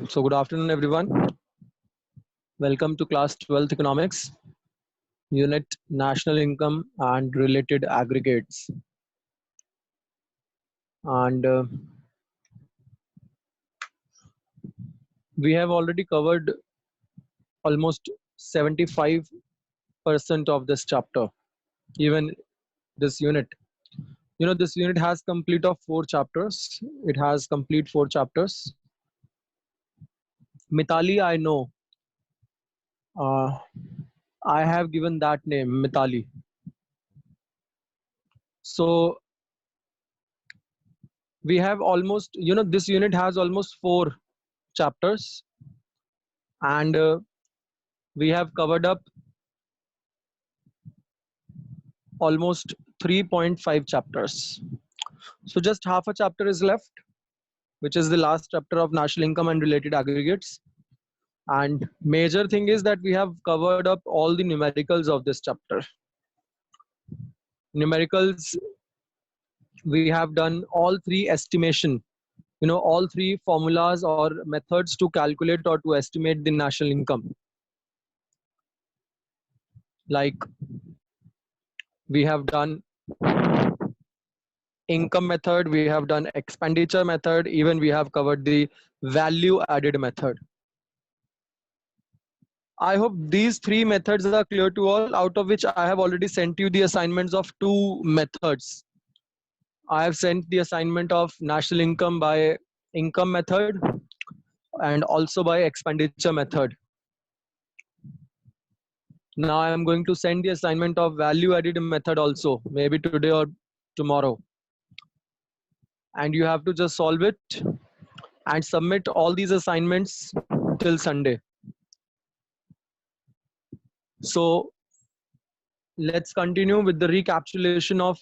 So good afternoon, everyone. Welcome to class 12th economics, unit national income and related aggregates. And we have already covered almost 75% of this chapter, even this unit. You know, this unit has complete of 4 chapters. It has complete 4 chapters. Mitali, I know. I have given that name, Mitali. So we have almost, this unit has almost 4 chapters, and we have covered up almost 3.5 chapters. So just half a chapter is left, which is the last chapter of national income and related aggregates. And major thing is that we have covered up all the numericals of this chapter. Numericals, we have done all 3 estimation, all 3 formulas or methods to calculate or to estimate the national income. Like we have done income method, we have done expenditure method, even we have covered the value added method. I hope these 3 methods are clear to all, out of which I have already sent you the assignments of 2 methods. I have sent the assignment of national income by income method and also by expenditure method. Now I am going to send the assignment of value added method also, maybe today or tomorrow. And you have to just solve it and submit all these assignments till Sunday. So let's continue with the recapitulation of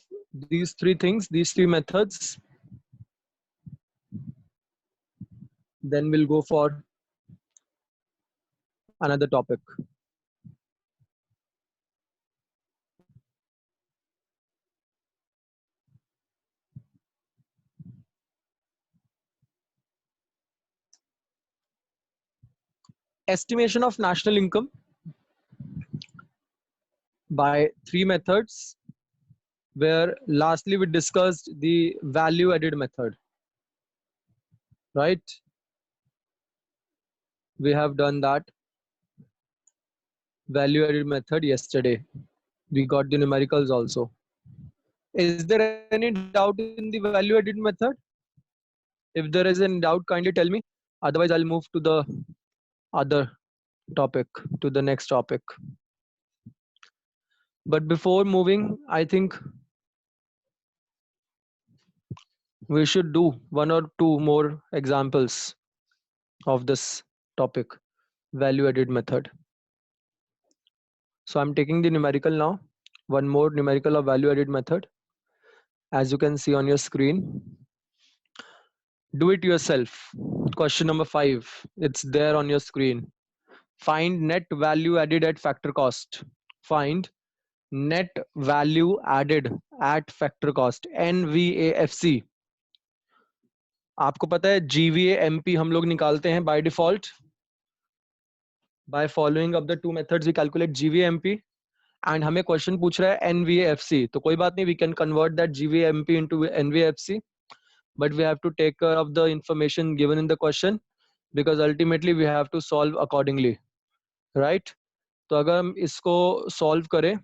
these 3 things, these 3 methods. Then we'll go for another topic. Estimation of national income by 3 methods, where lastly we discussed the value added method, right? We have done that value added method yesterday. We got the numericals also. Is there any doubt in the value added method? If there is any doubt, kindly tell me. Otherwise, I'll move to the other topic, to the next topic. But before moving, I think we should do 1 or 2 more examples of this topic, value added method. So I'm taking the numerical now, 1 more numerical of value added method. As you can see on your screen, do it yourself. Question number 5, it's there on your screen. Find net value added at factor cost. Find net value added at factor cost, NVAFC. आपको पता है GVA MP हम लोग निकालते हैं by default. By following of the 2 methods we calculate GVA MP, and हमें question पूछ रहा है NVAFC. तो कोई बात नहीं, we can convert that GVA MP into NVAFC, but we have to take care of the information given in the question, because ultimately we have to solve accordingly, right? तो अगर हम इसको solve करें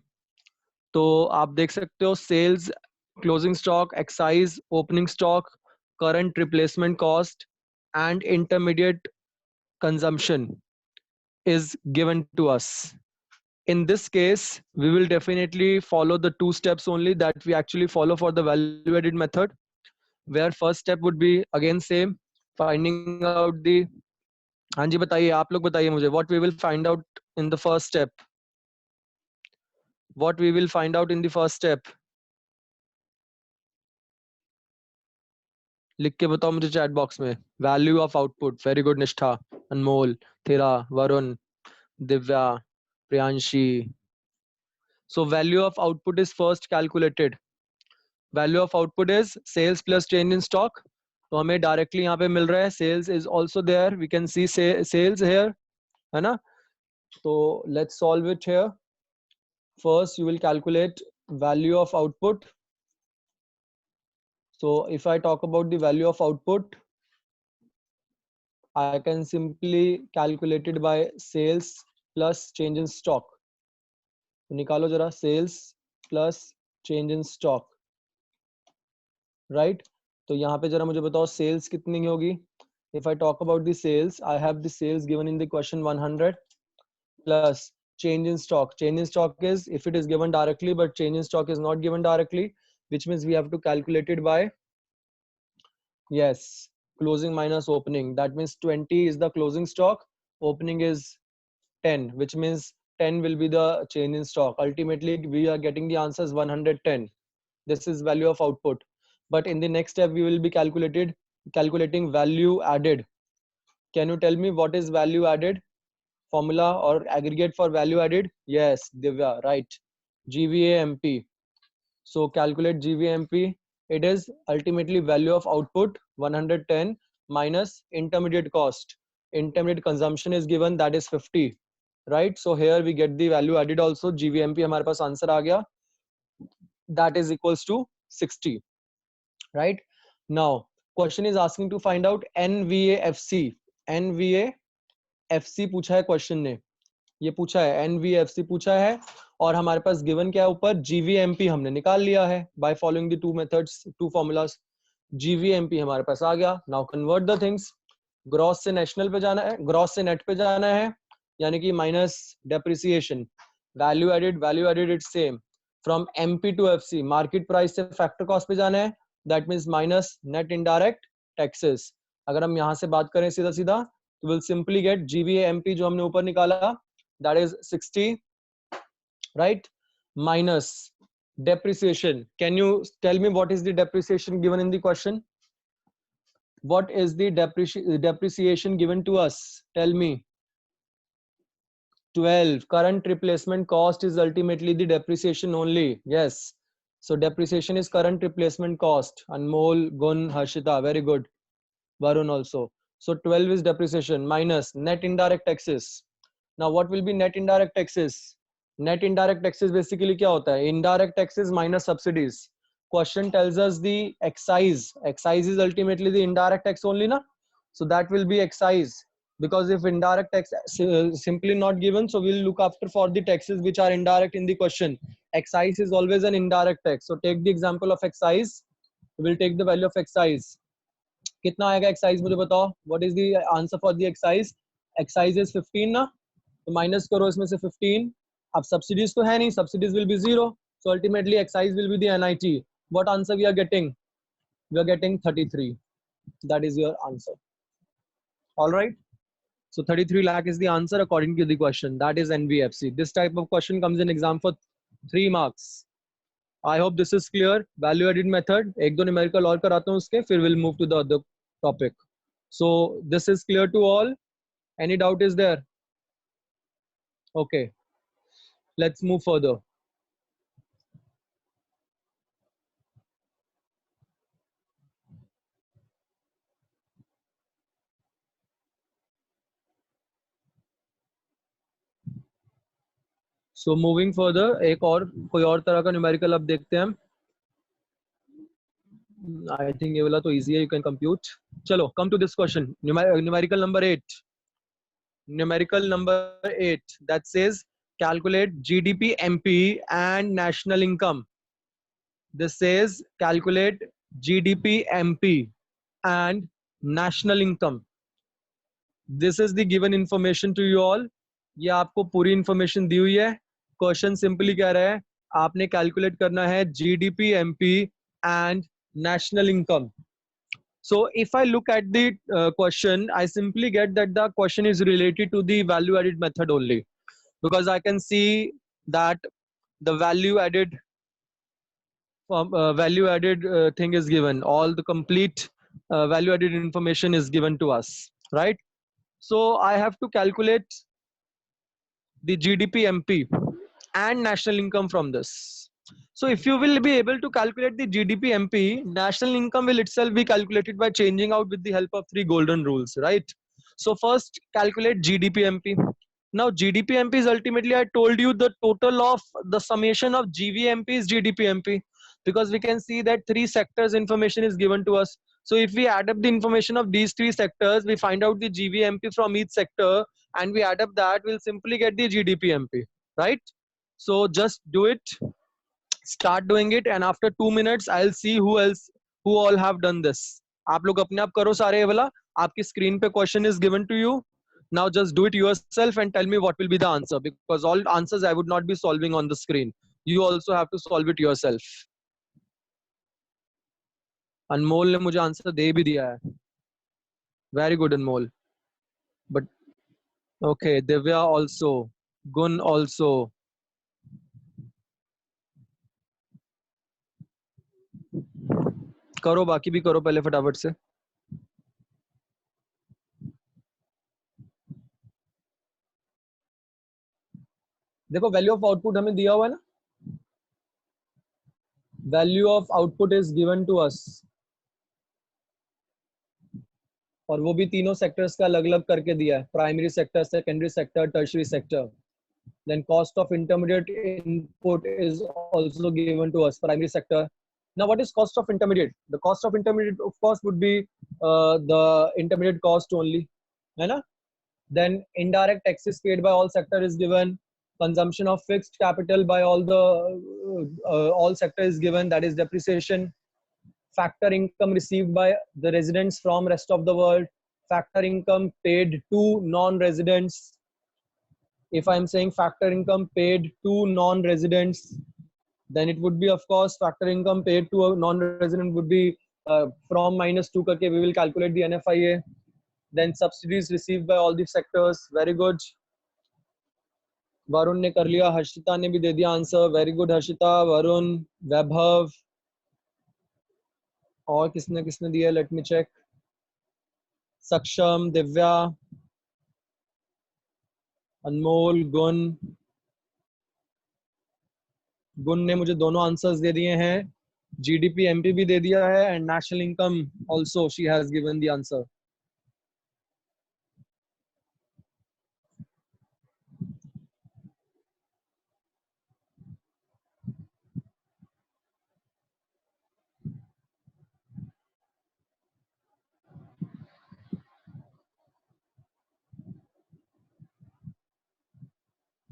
तो आप देख सकते हो sales, closing stock, excise, opening stock, current replacement cost and intermediate consumption is given to us. In this case, we will definitely follow the 2 steps only that we actually follow for the value added method, where first step would be again same, finding out the, हाँ जी बताइए, आप लोग बताइए मुझे, what we will find out in the first step. What we will find out in the first step. लिख के बताओ मुझे चैट बॉक्स में. Value of output. Very good निष्ठा, अनमोल, थेरा, Varun, Divya, Priyanshi. So value of output is first calculated. Value of output is sales plus change in stock. तो हमें directly यहाँ पे मिल रहा है sales is also there, we can see sales here, है ना. तो let's solve it here. First you will calculate value of output. So if I talk about the value of output, I can simply calculate it by sales plus change in stock. तो निकालो जरा sales plus change in stock, right? तो यहाँ पे जरा मुझे बताओ sales कितनी होगी. If I talk about the sales, I have the sales given in the question 100 plus change in stock. Change in stock is if it is given directly, but change in stock is not given directly, which means we have to calculate it by, yes, closing minus opening. That means 20 is the closing stock, opening is 10, which means 10 will be the change in stock. Ultimately we are getting the answer as 110. This is value of output. But in the next step we will be calculating value added. Can you tell me what is value added? Formula or aggregate for value added? Yes, Divya, right. GVAMP. So calculate GVMP. It is ultimately value of output 110 minus intermediate cost. Intermediate consumption is given, that is 50, right? So here we get the value added also. GVMP हमारे पास answer आ गया, that is equals to 60, right? Now question is asking to find out NVAFC. NVAFC पूछा है question ने, ये पूछा है NVFC पूछा है, और हमारे पास गिवन क्या है ऊपर, GVMP हमने निकाल लिया है by following the two methods, two formulas. GVMP हमारे पास आ गया. Now convert the things. Gross से नेशनल पे जाना है, ग्रॉस से नेट पे जाना है, यानी कि minus depreciation. Value added it's same. From MP to FC market price से फैक्टर कॉस्ट पे जाना है, that means minus net indirect taxes. अगर हम यहाँ से बात करें सीधा सीधा तो विल सिंपली गेट GVMP जो हमने ऊपर निकाला, that is 60, right, minus depreciation. Can you tell me what is the depreciation given in the question? What is the depreciation given to us? Tell me. 12. Current replacement cost is ultimately the depreciation only. Yes, so depreciation is current replacement cost. Anmol, Gun, Harshita, very good. Varun also. So 12 is depreciation minus net indirect taxes. Now what will be net indirect taxes? Net indirect taxes basically क्या होता है? Indirect taxes minus subsidies. Question tells us the excise. Excise is ultimately the indirect tax only, na? So that will be excise, because if indirect tax simply not given, so we'll look after for the taxes which are indirect in the question. Excise is always an indirect tax. So take the example of excise. We'll take the value of excise. कितना आएगा excise मुझे बताओ. What is the answer for the excise? Excise is 15 ना, तो minus करो इसमें से 15. अब सब्सिडीज तो है नहीं, subsidies will be 0, so ultimately excise will be the NIT. What answer we are getting? We are getting 33. That is your answer. All right, so 33 lakh is the answer according to the question. That is NVFC. This type of question comes in exam for 3 marks. I hope this is clear. Value added method, एक दो numerical और कराता हूँ उसके, फिर we'll move to the other topic. So this is clear to all. Any doubt is there? Okay, let's move further. So moving further, एक और कोई और तरह का न्यूमेरिकल अब देखते हैं हम. I think ये वाला तो easy है, you can compute. चलो, come to this question. Numerical number 8. Numerical number 8 that says calculate GDP, MP and national income. This says calculate GDP, MP and national income. This is the given information to you all. ये आपको पूरी information दी हुई है. Question simply कह रहा है आपने calculate करना है GDP, MP and national income. So if I look at the question, I simply get that the question is related to the value added method only, because I can see that the value added thing is given. All the complete value added information is given to us, right? So I have to calculate the GDP, MP and national income from this. So if you will be able to calculate the GDP MP, national income will itself be calculated by changing out with the help of 3 golden rules, right? So first calculate GDP MP. Now GDP MP is ultimately, I told you, the total of the summation of GVMP is GDP MP, because we can see that 3 sectors information is given to us. So if we add up the information of these 3 sectors, we find out the GVMP from each sector, and we add up that, we'll simply get the GDP MP, right? So just do it, start doing it, and after 2 minutes I'll see who all have done this. आप लोग अपने आप करो सारे ये वाला, आपकी screen पे question is given to you. Now just do it yourself and tell me what will be the answer, because all answers I would not be solving on the screen. You also have to solve it yourself. अनमोल ने मुझे answer दे भी दिया है. Very good Anmol. But okay, Divya also, Gun also. करो, बाकी भी करो पहले फटाफट से. देखो वैल्यू ऑफ आउटपुट हमें दिया हुआ है ना, value of output is given to us, और वो भी तीनों सेक्टर्स का अलग अलग करके दिया है, primary sector, secondary sector, tertiary sector. Then cost of intermediate input is also given to us, primary sector. Now what is cost of intermediate? The cost of intermediate of course would be the intermediate cost only, है ना? Then indirect taxes paid by all sector is given. Consumption of fixed capital by all sector is given, that is depreciation. Factor income received by the residents from rest of the world. Factor income paid to non-residents. If I'm saying factor income paid to non-residents, then it would be, of course, factor income paid to a non-resident would be from -2 करके we will calculate the NFIA. Then subsidies received by all the sectors. Very good. Varun ने कर लिया, हर्षिता ने भी दे दिया answer. Very good Harshita, Varun, Vaibhav, और किसने किसने दिया, लेट मी चेक. सक्षम, दिव्या, अनमोल, गुण ने मुझे दोनों आंसर्स दे दिए हैं. जीडीपी एमपी भी दे दिया है, and national income also she has given the answer.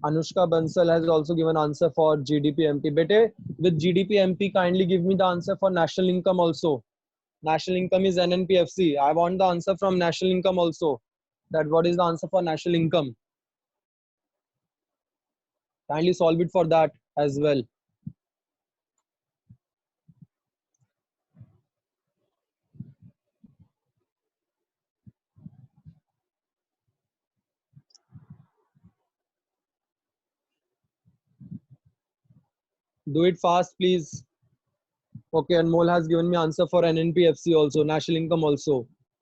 Anushka Bansal has also given answer for GDP MP. Bete, with GDP MP, kindly give me the answer for national income also. National income is NNPFC. I want the answer from national income also. That what is the answer for national income? Kindly solve it for that as well. Do it fast, please. Okay, Anmol has given me answer for NNPFC also, national income also.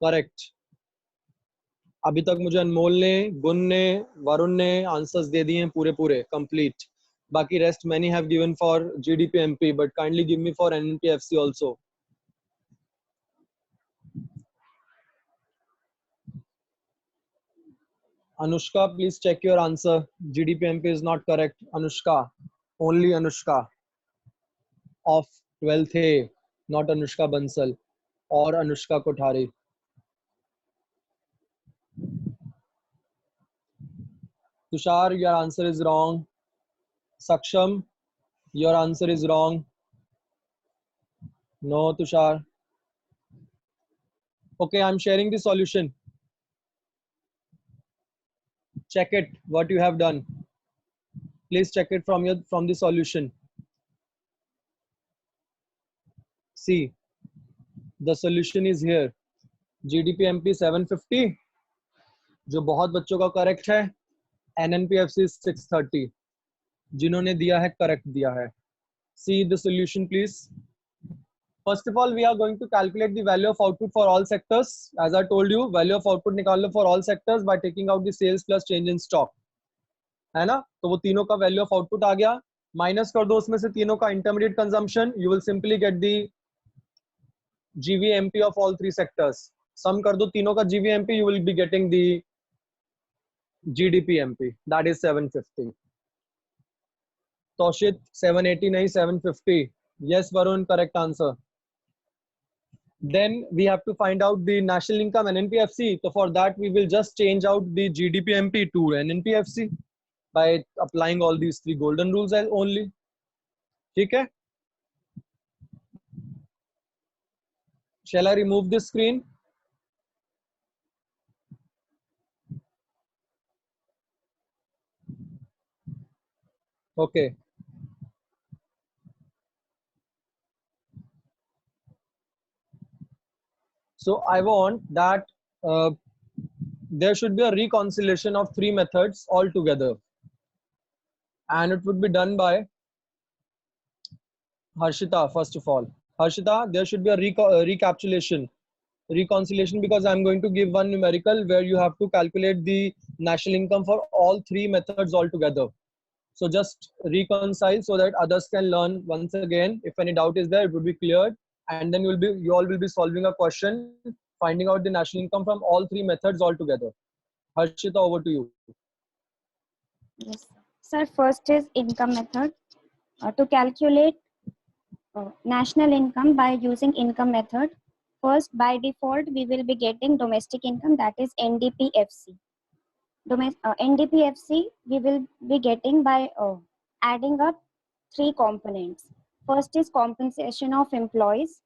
Correct. अभी तक मुझे अनमोल ने, गुण ने, वरुण ने answers दे दिए हैं पूरे पूरे कंप्लीट. बाकी rest many have given for GDP MP, but kindly give me for NNPFC also. Anushka, please check your answer. GDP MP is not correct. Anushka, only Anushka of 12th A, not Anushka Bansal or Anushka Kothari. Tushar, your answer is wrong. Saksham, your answer is wrong. No, Tushar. Okay, I'm sharing the solution. Check it, what you have done. Please check it from the solution. See, the solution is here. GDP MP 750, जो बहुत बच्चों का correct है. NNPFC 630, जिन्होंने दिया है correct दिया है. See the solution, please. First of all, we are going to calculate the value of output for all sectors. As I told you, value of output निकाल लो for all sectors by taking out the sales plus change in stock, है ना? तो वो तीनों का value of output आ गया. Minus कर दो उसमें से तीनों का intermediate consumption, you will simply get the GVMP of all three sectors. सम कर दो तीनों का GVMP, you will be getting the GDPMP, that is 750. Toshit 780 नहीं 750. Yes Varun, correct answer. Then we have to find out the national income and NNPFC. So for that we will just change out the GDPMP to NNPFC by applying all these three golden rules only. ठीक है? Shall I remove this screen? Okay. So I want that there should be a reconciliation of three methods all together, and it would be done by Harshita. First of all, Harshita, there should be a recapitulation, reconciliation, because I'm going to give one numerical where you have to calculate the national income for all three methods all together. So just reconcile so that others can learn once again. If any doubt is there, it would be cleared, and then you all will be solving a question, finding out the national income from all three methods all together. Harshita, over to you. Yes, sir. First is income method. To calculate national income by using income method, first by default we will be getting domestic income, that is NDPFC. NDPFC we will be getting by adding up three components. First is compensation of employees,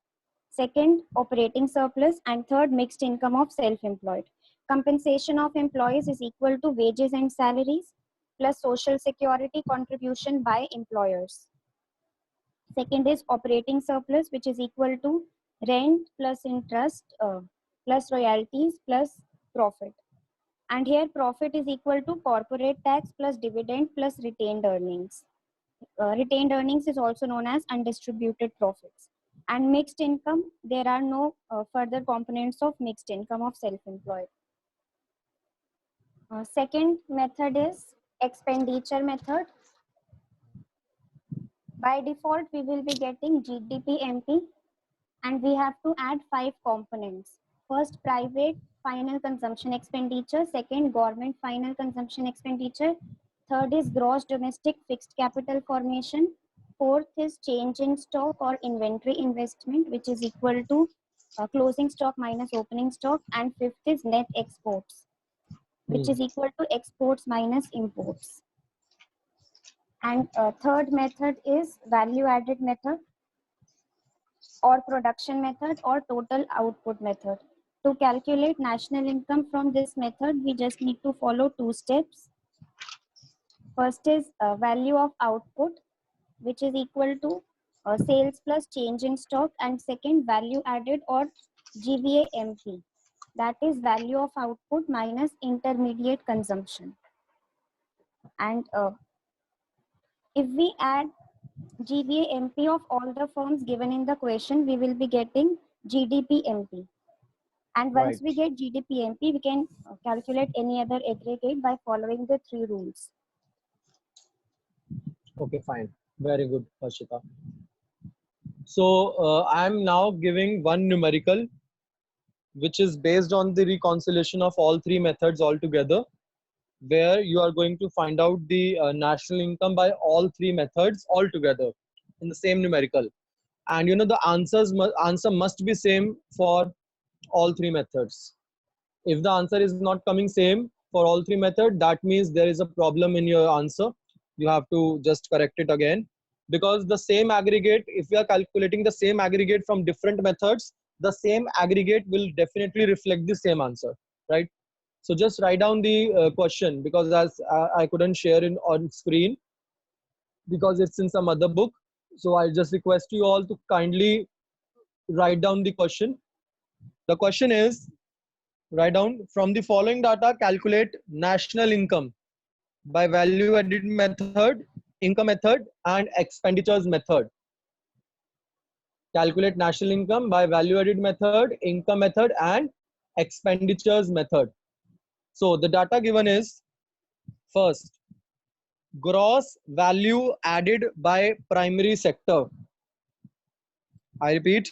second operating surplus, and third mixed income of self-employed. Compensation of employees is equal to wages and salaries plus social security contribution by employers. Second is operating surplus, which is equal to rent plus interest plus royalties plus profit. And here profit is equal to corporate tax plus dividend plus retained earnings. Retained earnings is also known as undistributed profits. And mixed income, there are no further components of mixed income of self-employed. Second method is expenditure method. By default, we will be getting GDPMP, and we have to add 5 components. First, private final consumption expenditure. Second, government final consumption expenditure. Third is gross domestic fixed capital formation. Fourth is change in stock or inventory investment, which is equal to closing stock minus opening stock. And fifth is net exports, which is equal to exports minus imports. And third method is value added method or production method or total output method. To calculate national income from this method, we just need to follow 2 steps. First is value of output, which is equal to sales plus change in stock, and second value added or GVAMP, that is value of output minus intermediate consumption. And if we add GVAMP of all the firms given in the question, we will be getting GDPMP. And once we get GDPMP, we can calculate any other aggregate by following the 3 rules. Okay, fine. Very good, Harshita. So I'm now giving one numerical, which is based on the reconciliation of all three methods altogether, where you are going to find out the national income by all three methods altogether in the same numerical. And you know the answer must be same for all three methods. If the answer is not coming same for all three methods, that means there is a problem in your answer. You have to just correct it again, because the same aggregate, if we are calculating the same aggregate from different methods, the same aggregate will definitely reflect the same answer, right? So just write down the question, because as I couldn't share it on screen because it's in some other book. So I just request you all to kindly write down the question. The question is, write down, from the following data, calculate national income by value added method, income method, and expenditures method. Calculate national income by value added method, income method, and expenditures method. So the data given is, first, Gross value added by primary sector. I repeat,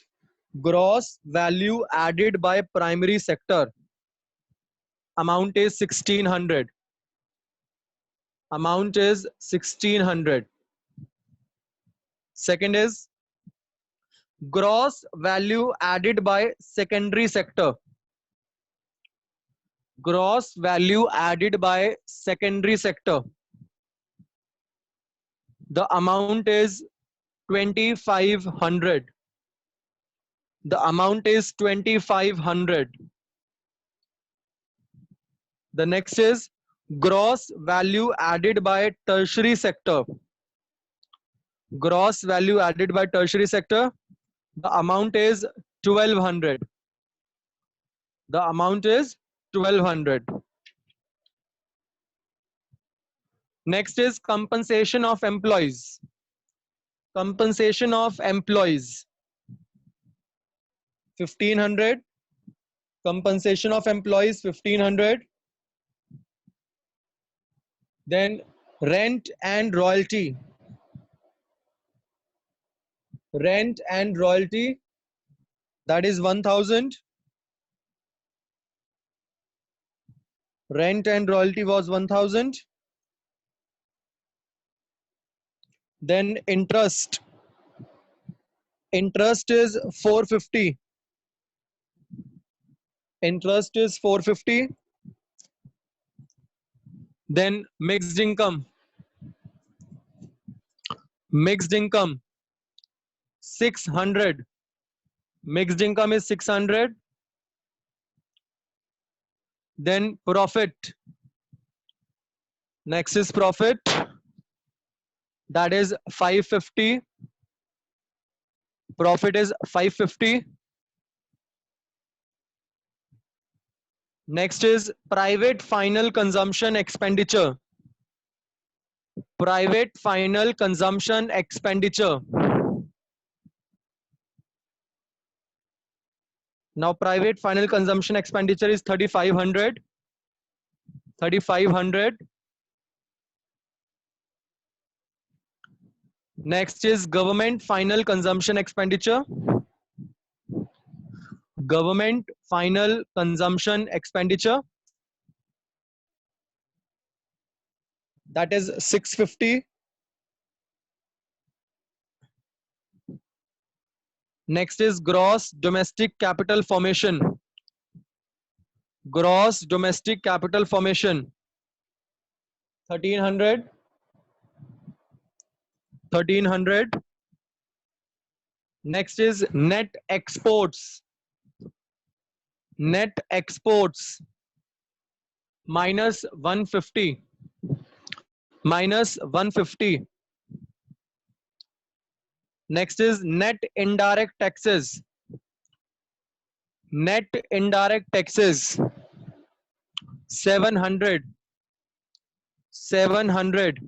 gross value added by primary sector. Amount is 1600. Amount is 1600. Second is gross value added by secondary sector. Gross value added by secondary sector. The amount is 2500. The amount is 2500. The next is gross value added by tertiary sector. Gross value added by tertiary sector. The amount is 1200. The amount is 1200. Next is compensation of employees. Compensation of employees. 1500. Compensation of employees 1500. Then rent and royalty. Rent and royalty, that is 1000. Rent and royalty was 1000. Then interest. Interest is 450. Interest is 450. Then mixed income. Mixed income 600. Mixed income is 600. Then profit. Next is profit. That is 550. Profit is 550. Next is private final consumption expenditure. Private final consumption expenditure. Now private final consumption expenditure is 3500. 3500. Next is government final consumption expenditure. Government final consumption expenditure. That is 650. Next is gross domestic capital formation. Gross domestic capital formation 1300. 1300. Next is net exports. Net exports minus 150. Minus 150. Next is net indirect taxes. Net indirect taxes 700. 700.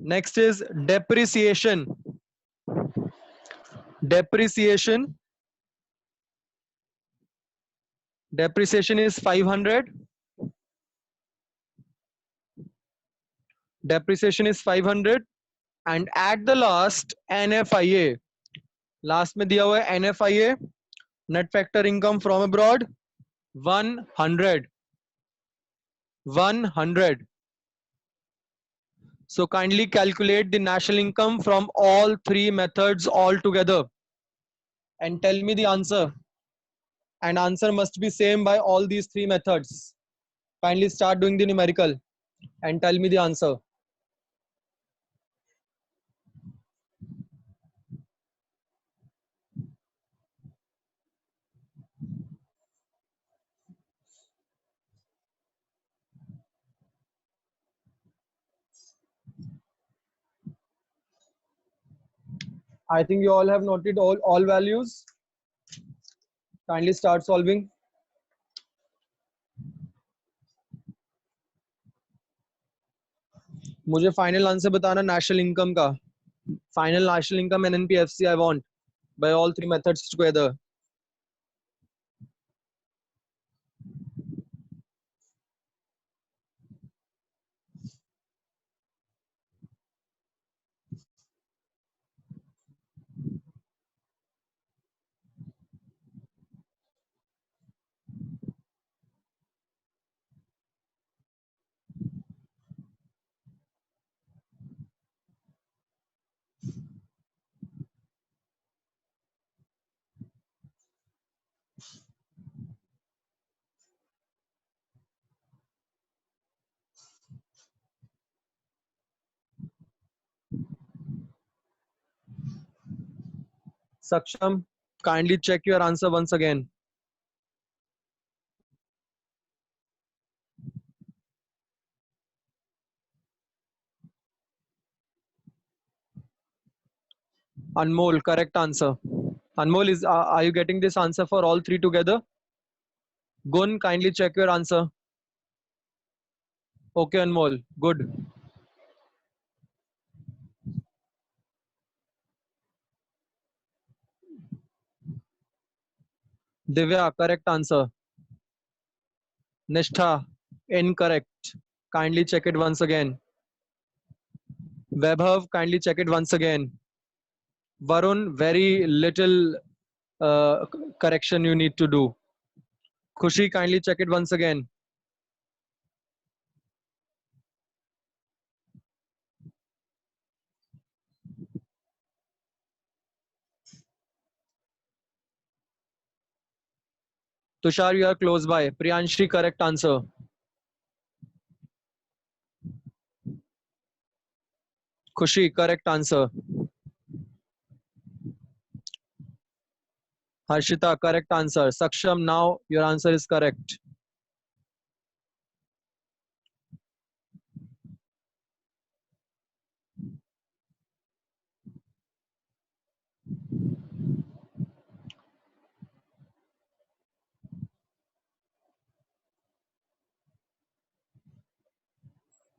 Next is depreciation. Depreciation. Depreciation is 500. Depreciation is 500. And at the last NFIA. Last में दिया हुआ है NFIA. Net factor income from abroad 100. 100. So kindly calculate the national income from all three methods all together and tell me the answer. And answer must be same by all these three methods. Kindly start doing the numerical and tell me the answer. I think you all have noted all values. Kindly start solving. मुझे final answer बताना national income का. Final national income and NPFC I want by all three methods together. Saksham, kindly check your answer once again. Anmol, correct answer. Anmol, are you getting this answer for all three together? Gun, kindly check your answer. Okay, Anmol, good. Divya, correct answer. Nishtha, incorrect. Kindly check it once again. Vaibhav, kindly check it once again. Varun, very little correction you need to do. Khushi, kindly check it once again. Tushar, you are close by. Priyanshi, correct answer. Khushi, correct answer. Harshita, correct answer. Saksham, now your answer is correct.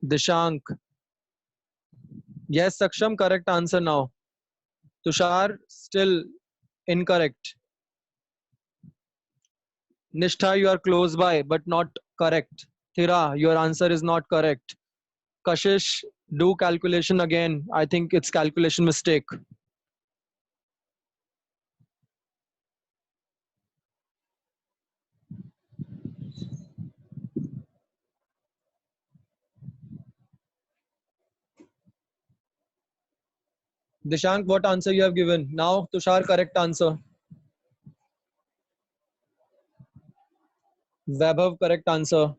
Dishank. Yes, Saksham, correct answer now. Tushar, still incorrect. Nishtha, you are close by, but not correct. Thira, your answer is not correct. Kashish, do calculation again. I think it's calculation mistake. Dishank, what answer you have given? Now, Tushar, correct answer. Vaibhav, correct answer.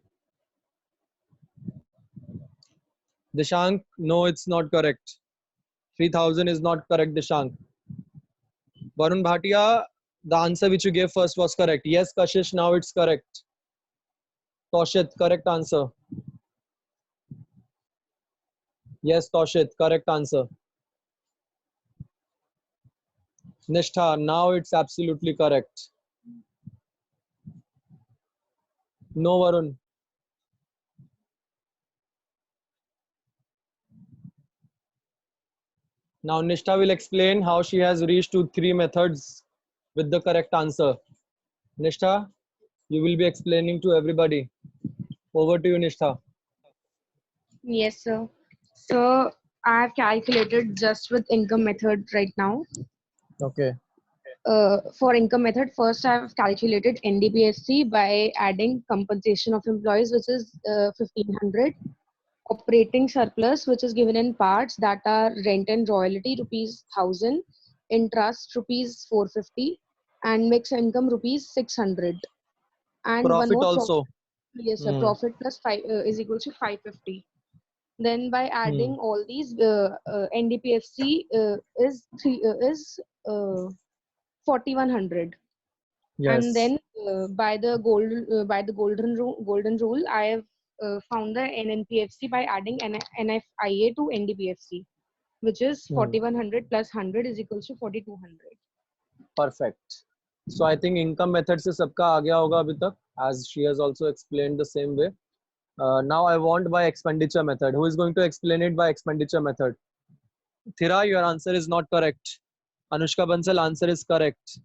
Dishank, no, it's not correct. 3000 is not correct, Dishank. Varun Bhatia, the answer which you gave first was correct. Yes, Kashish, now it's correct. Toshit, correct answer. Yes, Toshit, correct answer. Nishtha, now it's absolutely correct. No, Varun. Now Nishtha will explain how she has reached to three methods with the correct answer. Nishtha, you will be explaining to everybody. Over to you, Nishtha. Yes, sir. So I have calculated just with income method right now. Okay. For income method, first I have calculated NDPSC by adding compensation of employees, which is 1500, operating surplus, which is given in parts, that are rent and royalty rupees 1000, interest rupees 450, and mixed income rupees 600. And one Profit more profit. also. Yes, sir. Hmm. Profit plus 5 is equal to 550. Then by adding all these, NDPFC is 4100. And Yes. then by the golden rule, I have found the NNPFC by adding NFIA to NDPFC, which is Hmm. 4100 plus 100 is equals to 4200. Perfect. So I think income method से सबका आ गया होगा अभी तक, as she has also explained the same way. Now I want by expenditure method. Who is going to explain it by expenditure method? Thira, your answer is not correct. Anushka Bansal, answer is correct.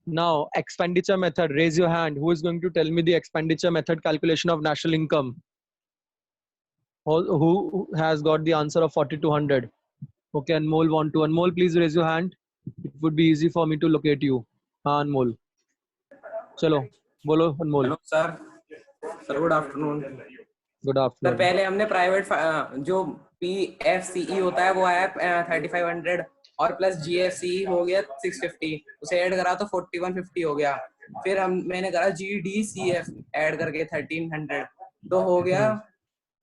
Now, expenditure method. Raise your hand. Who is going to tell me the expenditure method calculation of national income? Who has got the answer of 4200? Okay, Anmol want to. Anmol, please raise your hand. It would be easy for me to locate you. हाँ Anmol. चलो बोलो Anmol. Hello sir good afternoon Good sir. afternoon. पहले हमने private जो PFCE होता है वो आया 3500 और प्लस GFCE हो गया 650, उसे ऐड करा तो 4150 हो गया। फिर मैंने करा GDCF ऐड करके 1300 तो हो गया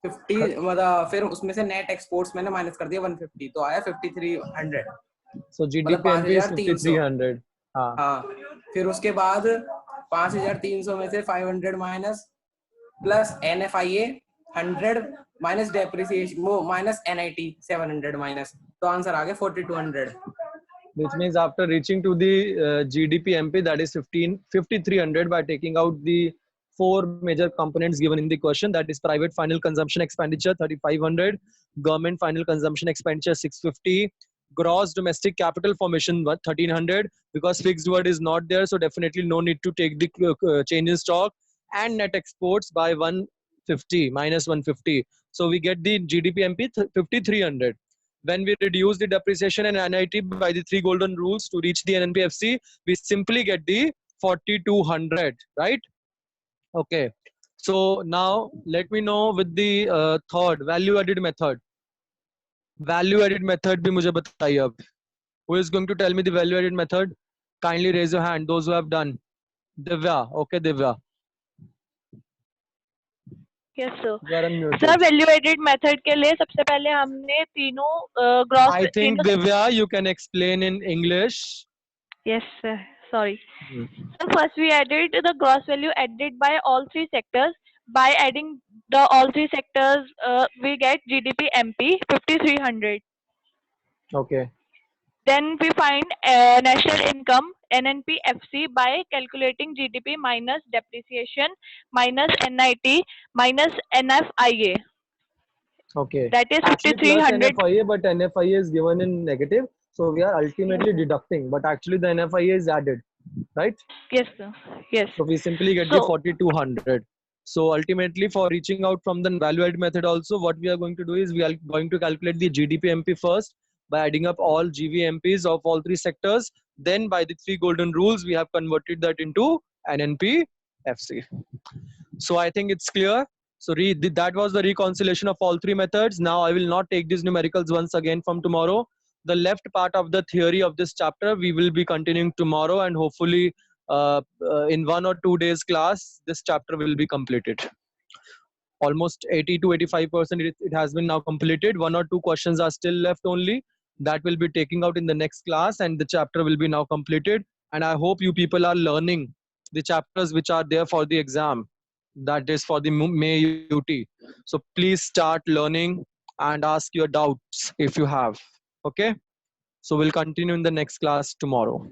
50, मतलब फिर उसमें से नेट एक्सपोर्ट्स मैंने माइनस कर दिया 150 तो आया 5300। So मतलब GDP MP is 5300। 5300. हाँ. हाँ, फिर उसके बाद 5300 में से 500 minus plus NFIA 100 minus depreciation वो माइनस NIT 700 माइनस, तो आंसर आ गया 4200। Which means after reaching to the GDP MP, that is 5300, by taking out the four major components given in the question, that is private final consumption expenditure 3500, government final consumption expenditure 650, gross domestic capital formation 1300, because fixed word is not there, so definitely no need to take the change in stock, and net exports by 150 minus 150. So we get the GDP MP 5300. When we reduce the depreciation and NIT by the three golden rules to reach the NNPFC, we simply get the 4200, right? Okay. So now let me know with the third value added method. Value added method bhi mujhe bataiye ab. Who is going to tell me the value added method? Kindly raise your hand, those who have done. Divya. Okay, Divya. Yes sir. You are unmuted. Sir value added method के लिए सबसे पहले हमने तीनों gross I think Divya, you can explain in English. Yes sir, sorry. So first we added the gross value added by all three sectors. By adding the all three sectors, we get GDP MP 5300. Okay. Then we find national income NNP FC by calculating GDP minus depreciation minus NIT minus NFIA. Okay. That is Actually plus 5300. NFIA, but NFIA is given in negative, so we are ultimately deducting, but actually the NFIA is added, right? Yes sir. Yes. So we simply get the So 4200. So ultimately, for reaching out from the value add method also, what we are going to do is we are going to calculate the GDP MP first by adding up all GVMPs of all three sectors. Then by the three golden rules, we have converted that into NNP FC. So I think it's clear. So that was the reconciliation of all three methods. Now I will not take these numericals once again from tomorrow. The left part of the theory of this chapter we will be continuing tomorrow, and hopefully in 1 or 2 days class this chapter will be completed. Almost 80 to 85% it has been now completed. 1 or 2 questions are still left only. That will be taking out in the next class, and the chapter will be now completed. And I hope you people are learning the chapters which are there for the exam, that is for the May UT. So please start learning and ask your doubts if you have. Okay, so we'll continue in the next class tomorrow.